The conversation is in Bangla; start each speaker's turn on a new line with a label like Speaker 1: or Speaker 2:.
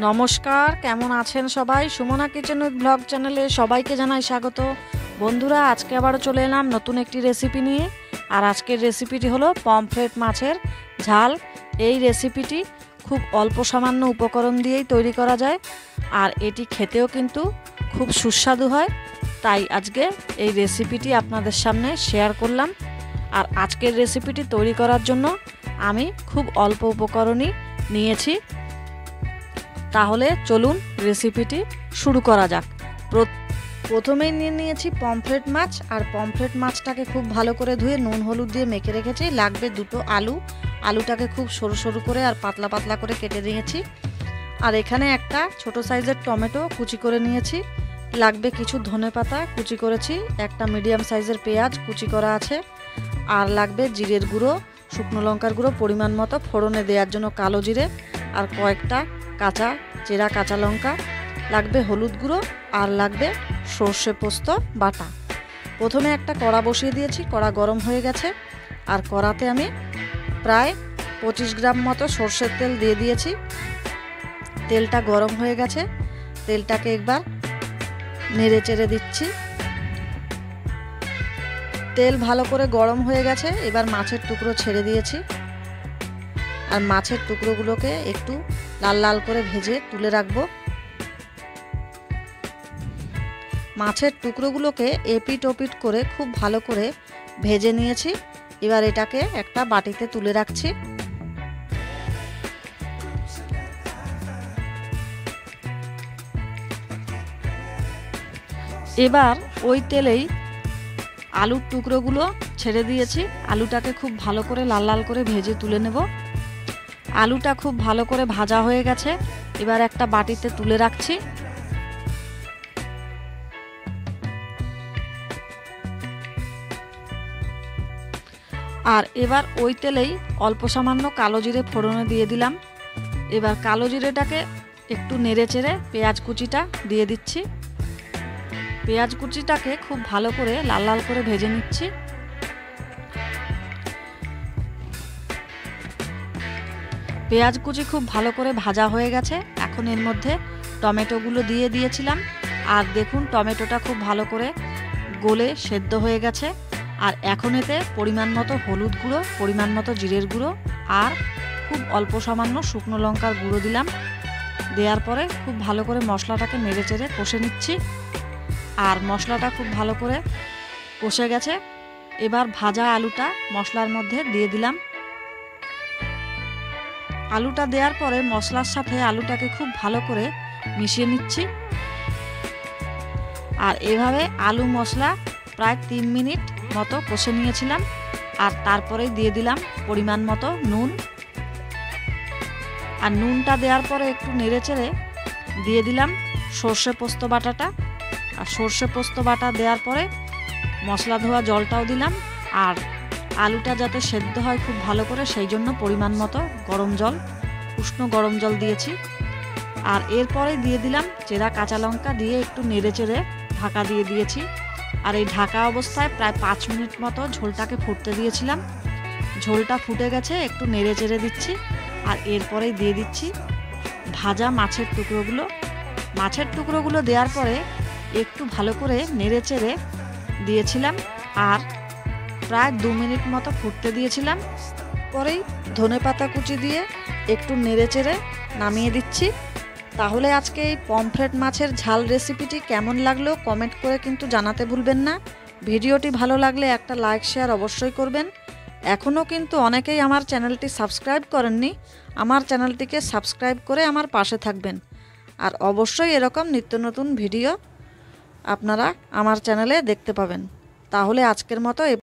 Speaker 1: নমস্কার, কেমন আছেন সবাই? সুমনা কিচেন উইথ ব্লগ চ্যানেলে সবাইকে জানাই স্বাগত। বন্ধুরা, আজকে আবারও চলে এলাম নতুন একটি রেসিপি নিয়ে। আর আজকের রেসিপিটি হলো পমফ্রেট মাছের ঝাল। এই রেসিপিটি খুব অল্প সামান্য উপকরণ দিয়েই তৈরি করা যায়, আর এটি খেতেও কিন্তু খুব সুস্বাদু হয়। তাই আজকে এই রেসিপিটি আপনাদের সামনে শেয়ার করলাম। আর আজকের রেসিপিটি তৈরি করার জন্য আমি খুব অল্প উপকরণই নিয়েছি। তাহলে চলুন রেসিপিটি শুরু করা যাক। প্রথমেই নিয়েছি পমফ্রেট মাছ, আর পমফ্রেট মাছটাকে খুব ভালো করে ধুয়ে নুন হলুদ দিয়ে মেখে রেখেছি। লাগবে দুটো আলু, আলুটাকে খুব সরু সরু করে আর পাতলা পাতলা করে কেটে নিয়েছি। আর এখানে একটা ছোট সাইজের টমেটো কুচি করে নিয়েছি। লাগবে কিছু ধনেপাতা কুচি করেছি, একটা মিডিয়াম সাইজের পেঁয়াজ কুচি করা আছে, আর লাগবে জিরের গুঁড়ো, শুকনো লঙ্কার গুঁড়ো পরিমাণ মতো ফোড়নে দেওয়ার জন্য কালো জিরে, আর কয়েকটা চেরা কাঁচা লঙ্কা, লাগবে হলুদ গুঁড়ো, আর লাগবে সর্ষে পোস্ত বাটা। প্রথমে একটা কড়া বসিয়ে দিয়েছি, কড়া গরম হয়ে গেছে, আর কড়াতে আমি প্রায় 25 গ্রাম মতো সর্ষের তেল দিয়ে দিয়েছি। তেলটা গরম হয়ে গেছে, তেলটাকে একবার নেড়ে চেড়ে দিচ্ছি। তেল ভালো করে গরম হয়ে গেছে, এবার মাছের টুকরো ছেড়ে দিয়েছি। আর মাছের টুকরোগুলোকে একটু লাল লাল করে ভেজে তুলে রাখবো। মাছের টুকরোগুলোকে এপিট ওপিট করে খুব ভালো করে ভেজে নিয়েছি। এবার এটাকে একটা বাটিতে তুলে রাখছি। এবার ওই তেলেই আলুর টুকরোগুলো ছেড়ে দিয়েছি। আলুটাকে খুব ভালো করে লাল লাল করে ভেজে তুলে নেব। আলুটা খুব ভালো করে ভাজা হয়ে গেছে, এবার একটা বাটিতে তুলে রাখছি। আর এবার ওই তেলেই অল্প সামান্য কালো জিরে ফোড়নে দিয়ে দিলাম। এবার কালো জিরেটাকে একটু নেড়ে চেড়ে পেঁয়াজ কুচিটা দিয়ে দিচ্ছি। পেঁয়াজ কুচিটাকে খুব ভালো করে লাল লাল করে ভেজে নিচ্ছি। পেঁয়াজ কুচি খুব ভালো করে ভাজা হয়ে গেছে। এখন এর মধ্যে টমেটোগুলো দিয়ে দিয়েছিলাম, আর দেখুন টমেটোটা খুব ভালো করে গলে সেদ্ধ হয়ে গেছে। আর এখন এতে পরিমাণ মতো হলুদ গুঁড়ো, পরিমাণ মতো জিরের গুঁড়ো, আর খুব অল্প সামান্য শুকনো লঙ্কার গুঁড়ো দিলাম। দেওয়ার পরে খুব ভালো করে মশলাটাকে নেড়ে চেড়ে কষে নিচ্ছি। আর মশলাটা খুব ভালো করে কষে গেছে, এবার ভাজা আলুটা মশলার মধ্যে দিয়ে দিলাম। আলুটা দেওয়ার পরে মশলার সাথে আলুটাকে খুব ভালো করে মিশিয়ে নিচ্ছি। আর এভাবে আলু মশলা প্রায় 3 মিনিট মতো কষে নিয়েছিলাম। আর তারপরে দিয়ে দিলাম পরিমাণ মতো নুন। আর নুনটা দেওয়ার পরে একটু নেড়ে চেড়ে দিয়ে দিলাম সর্ষে পোস্ত বাটাটা। আর সর্ষে পোস্ত বাটা দেওয়ার পরে মশলা ধোয়া জলটাও দিলাম। আর আলুটা যাতে সেদ্ধ হয় খুব ভালো করে, সেই জন্য পরিমাণ মতো গরম জল, উষ্ণ গরম জল দিয়েছি। আর এরপরে দিয়ে দিলাম চেরা কাঁচা লঙ্কা, দিয়ে একটু নেড়ে চেড়ে ঢাকা দিয়ে দিয়েছি। আর এই ঢাকা অবস্থায় প্রায় 5 মিনিট মতো ঝোলটাকে ফুটতে দিয়েছিলাম। ঝোলটা ফুটে গেছে, একটু নেড়ে চেড়ে দিচ্ছি। আর এরপরেই দিয়ে দিচ্ছি ভাজা মাছের টুকরোগুলো। মাছের টুকরোগুলো দেওয়ার পরে একটু ভালো করে নেড়ে চেড়ে দিয়েছিলাম, আর প্রায় 2 মিনিট মতো ফুটতে দিয়েছিলাম। পরেই ধনেপাতা কুচি দিয়ে একটু নেড়ে চেড়ে নামিয়ে দিচ্ছি। তাহলে আজকে এই পমফ্রেট মাছের ঝাল রেসিপিটি কেমন লাগলো কমেন্ট করে কিন্তু জানাতে ভুলবেন না। ভিডিওটি ভালো লাগলে একটা লাইক শেয়ার অবশ্যই করবেন। এখনও কিন্তু অনেকেই আমার চ্যানেলটি সাবস্ক্রাইব করেননি, আমার চ্যানেলটিকে সাবস্ক্রাইব করে আমার পাশে থাকবেন। আর অবশ্যই এরকম নিত্য নতুন ভিডিও আপনারা আমার চ্যানেলে দেখতে পাবেন। তাহলে আজকের মতো